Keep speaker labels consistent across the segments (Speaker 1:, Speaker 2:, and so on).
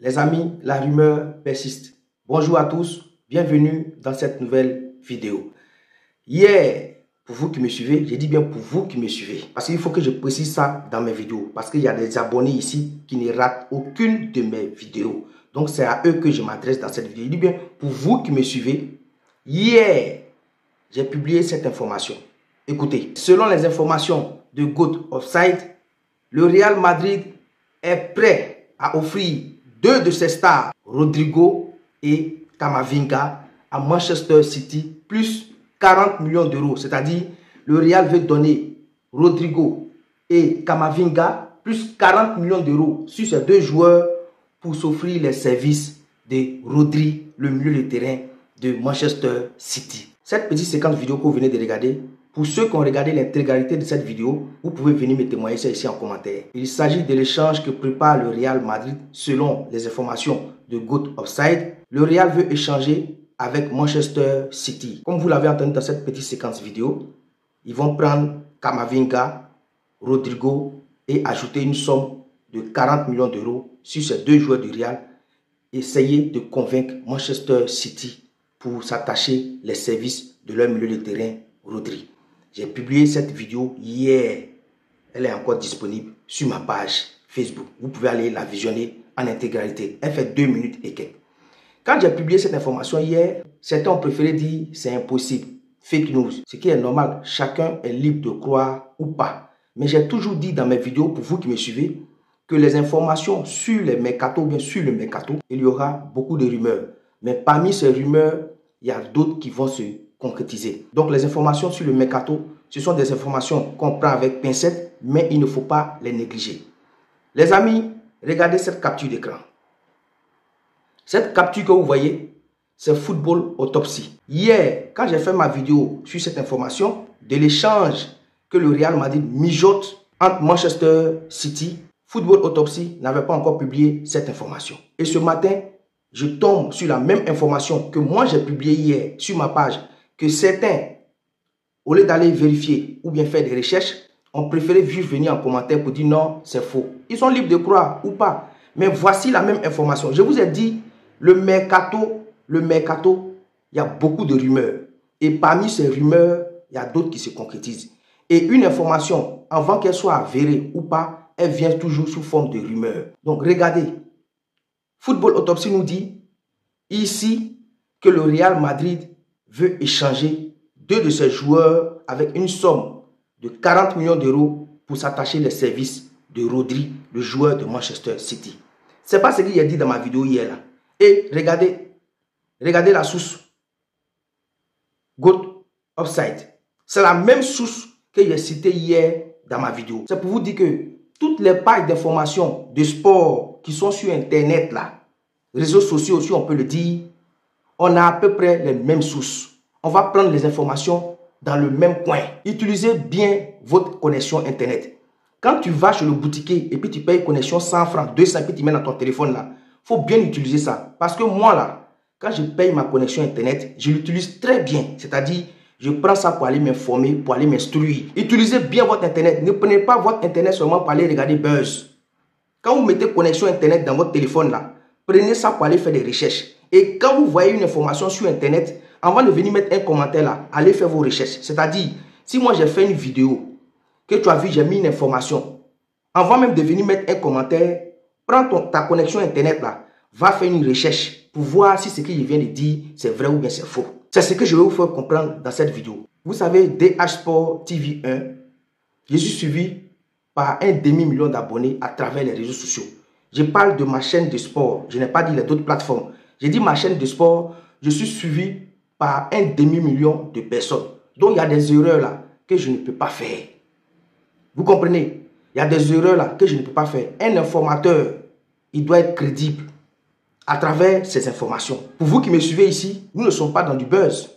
Speaker 1: Les amis, la rumeur persiste. Bonjour à tous, bienvenue dans cette nouvelle vidéo. Hier, pour vous qui me suivez, j'ai dit bien pour vous qui me suivez, parce qu'il faut que je précise ça dans mes vidéos, parce qu'il y a des abonnés ici qui ne ratent aucune de mes vidéos. Donc c'est à eux que je m'adresse dans cette vidéo. Je dis bien pour vous qui me suivez, hier, j'ai publié cette information. Écoutez, selon les informations de Goat Offside, le Real Madrid est prêt à offrir deux de ses stars, Rodrigo et Camavinga, à Manchester City, plus 40 millions d'euros. C'est-à-dire, le Real veut donner Rodrigo et Camavinga, plus 40 millions d'euros sur ces deux joueurs pour s'offrir les services de Rodri, le milieu de terrain de Manchester City. Cette petite séquence vidéo que vous venez de regarder, pour ceux qui ont regardé l'intégralité de cette vidéo, vous pouvez venir me témoigner ça ici en commentaire. Il s'agit de l'échange que prépare le Real Madrid selon les informations de Goat Offside. Le Real veut échanger avec Manchester City. Comme vous l'avez entendu dans cette petite séquence vidéo, ils vont prendre Camavinga, Rodrigo et ajouter une somme de 40 millions d'euros sur ces deux joueurs du Real. Essayer de convaincre Manchester City pour s'attacher les services de leur milieu de terrain, Rodri. J'ai publié cette vidéo hier. Elle est encore disponible sur ma page Facebook. Vous pouvez aller la visionner en intégralité. Elle fait 2 minutes et quelques. Quand j'ai publié cette information hier, certains ont préféré dire c'est impossible, fake news. Ce qui est normal, chacun est libre de croire ou pas. Mais j'ai toujours dit dans mes vidéos, pour vous qui me suivez, que les informations sur les mercatos, bien sûr le mercato, il y aura beaucoup de rumeurs. Mais parmi ces rumeurs, il y a d'autres qui vont se concrétiser. Donc les informations sur le mercato, ce sont des informations qu'on prend avec pincette, mais il ne faut pas les négliger. Les amis, regardez cette capture d'écran. Cette capture que vous voyez, c'est Football Autopsy. Hier, quand j'ai fait ma vidéo sur cette information, de l'échange que le Real Madrid mijote entre Manchester City, Football Autopsy n'avait pas encore publié cette information. Et ce matin, je tombe sur la même information que moi j'ai publiée hier sur ma page, que certains, au lieu d'aller vérifier ou bien faire des recherches, ont préféré juste venir en commentaire pour dire non, c'est faux. Ils sont libres de croire ou pas. Mais voici la même information. Je vous ai dit, le mercato, il y a beaucoup de rumeurs. Et parmi ces rumeurs, il y a d'autres qui se concrétisent. Et une information, avant qu'elle soit avérée ou pas, elle vient toujours sous forme de rumeurs. Donc regardez, Football Autopsy nous dit ici que le Real Madrid veut échanger deux de ses joueurs avec une somme de 40 millions d'euros pour s'attacher les services de Rodri, le joueur de Manchester City. Ce n'est pas ce qu'il a dit dans ma vidéo hier là. Et regardez la source. Goat Offside. C'est la même source que j'ai citée hier dans ma vidéo. C'est pour vous dire que toutes les pages d'informations de sport qui sont sur Internet là, réseaux sociaux aussi on peut le dire, on a à peu près les mêmes sources. On va prendre les informations dans le même coin. Utilisez bien votre connexion Internet. Quand tu vas chez le boutiquier et puis tu payes connexion 100 francs, 200, puis tu mets dans ton téléphone là, il faut bien utiliser ça. Parce que moi là, quand je paye ma connexion Internet, je l'utilise très bien. C'est-à-dire, je prends ça pour aller m'informer, pour aller m'instruire. Utilisez bien votre Internet. Ne prenez pas votre Internet seulement pour aller regarder buzz. Quand vous mettez connexion Internet dans votre téléphone là, prenez ça pour aller faire des recherches. Et quand vous voyez une information sur Internet, avant de venir mettre un commentaire là, allez faire vos recherches. C'est-à-dire, si moi j'ai fait une vidéo, que tu as vu, j'ai mis une information, avant même de venir mettre un commentaire, prends ta connexion Internet là, va faire une recherche pour voir si ce que je viens de dire, c'est vrai ou bien c'est faux. C'est ce que je vais vous faire comprendre dans cette vidéo. Vous savez, DH Sport TV 1, je suis suivi par 1,5 million d'abonnés à travers les réseaux sociaux. Je parle de ma chaîne de sport. Je n'ai pas dit les autres plateformes. J'ai dit ma chaîne de sport, je suis suivi par 1,5 million de personnes. Donc, il y a des erreurs là que je ne peux pas faire. Vous comprenez? Il y a des erreurs là que je ne peux pas faire. Un informateur, il doit être crédible à travers ces informations. Pour vous qui me suivez ici, nous ne sommes pas dans du buzz.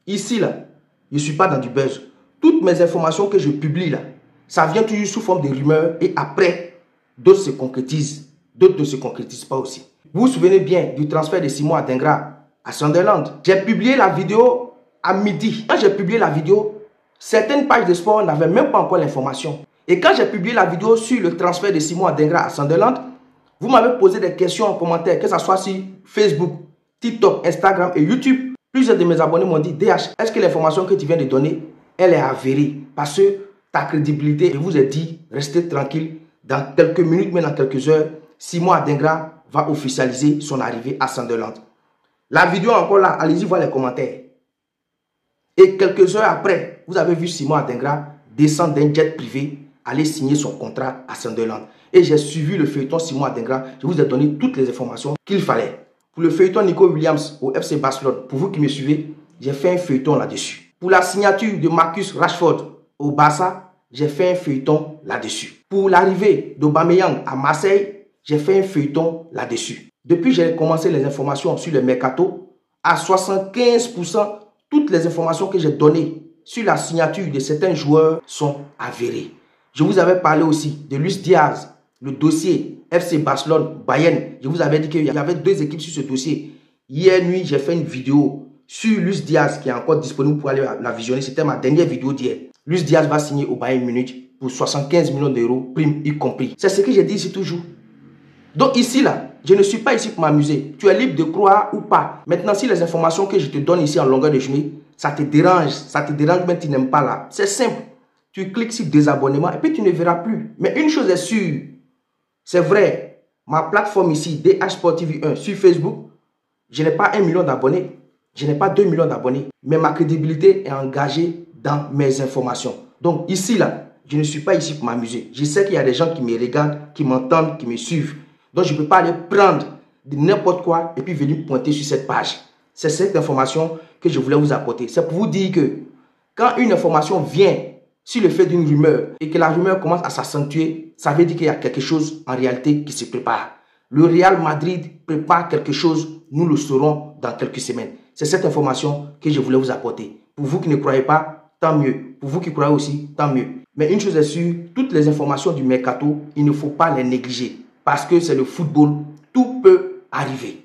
Speaker 1: Ici là, je ne suis pas dans du buzz. Toutes mes informations que je publie là, ça vient toujours sous forme de rumeurs et après, d'autres se concrétisent. D'autres ne se concrétisent pas aussi. Vous vous souvenez bien du transfert de Simon Adingra à Sunderland. J'ai publié la vidéo à midi. Quand j'ai publié la vidéo, certaines pages de sport n'avaient même pas encore l'information. Et quand j'ai publié la vidéo sur le transfert de Simon Adingra à Sunderland, Vous m'avez posé des questions en commentaire, que ce soit sur Facebook, TikTok, Instagram et YouTube. Plusieurs de mes abonnés m'ont dit, DH, est-ce que l'information que tu viens de donner, elle est avérée? Parce que ta crédibilité, je vous ai dit, restez tranquille. Dans quelques minutes, mais dans quelques heures, Simon Adingra va officialiser son arrivée à Sunderland. La vidéo encore là, allez-y voir les commentaires. Et quelques heures après, vous avez vu Simon Adingra descendre d'un jet privé, aller signer son contrat à Sunderland. Et j'ai suivi le feuilleton Simon Adingra. Je vous ai donné toutes les informations qu'il fallait. Pour le feuilleton Nico Williams au FC Barcelone, pour vous qui me suivez, j'ai fait un feuilleton là-dessus. Pour la signature de Marcus Rashford au Barça, j'ai fait un feuilleton là-dessus. Pour l'arrivée d'Aubameyang à Marseille, j'ai fait un feuilleton là-dessus. Depuis que j'ai commencé les informations sur le mercato, à 75%, toutes les informations que j'ai données sur la signature de certains joueurs sont avérées. Je vous avais parlé aussi de Luis Diaz, le dossier FC Barcelone, Bayern. Je vous avais dit qu'il y avait 2 équipes sur ce dossier. Hier nuit, j'ai fait une vidéo sur Luis Diaz qui est encore disponible pour aller la visionner. C'était ma dernière vidéo d'hier. Luis Diaz va signer au Bayern Munich pour 75 millions d'euros, prime y compris. C'est ce que j'ai dit ici toujours. Donc ici, là, je ne suis pas ici pour m'amuser. Tu es libre de croire ou pas. Maintenant, si les informations que je te donne ici en longueur de journée, ça te dérange, mais tu n'aimes pas là. C'est simple. Tu cliques sur désabonnement et puis tu ne verras plus. Mais une chose est sûre, c'est vrai, ma plateforme ici, DH Sport TV 1 sur Facebook, je n'ai pas 1 million d'abonnés, je n'ai pas 2 millions d'abonnés, mais ma crédibilité est engagée dans mes informations. Donc ici, là, je ne suis pas ici pour m'amuser. Je sais qu'il y a des gens qui me regardent, qui m'entendent, qui me suivent. Donc je ne peux pas aller prendre de n'importe quoi et puis venir pointer sur cette page. C'est cette information que je voulais vous apporter. C'est pour vous dire que quand une information vient sur le fait d'une rumeur et que la rumeur commence à s'accentuer, ça veut dire qu'il y a quelque chose en réalité qui se prépare. Le Real Madrid prépare quelque chose, nous le saurons dans quelques semaines. C'est cette information que je voulais vous apporter. Pour vous qui ne croyez pas, tant mieux. Pour vous qui croyez aussi, tant mieux. Mais une chose est sûre, toutes les informations du mercato, il ne faut pas les négliger. Parce que c'est le football, tout peut arriver.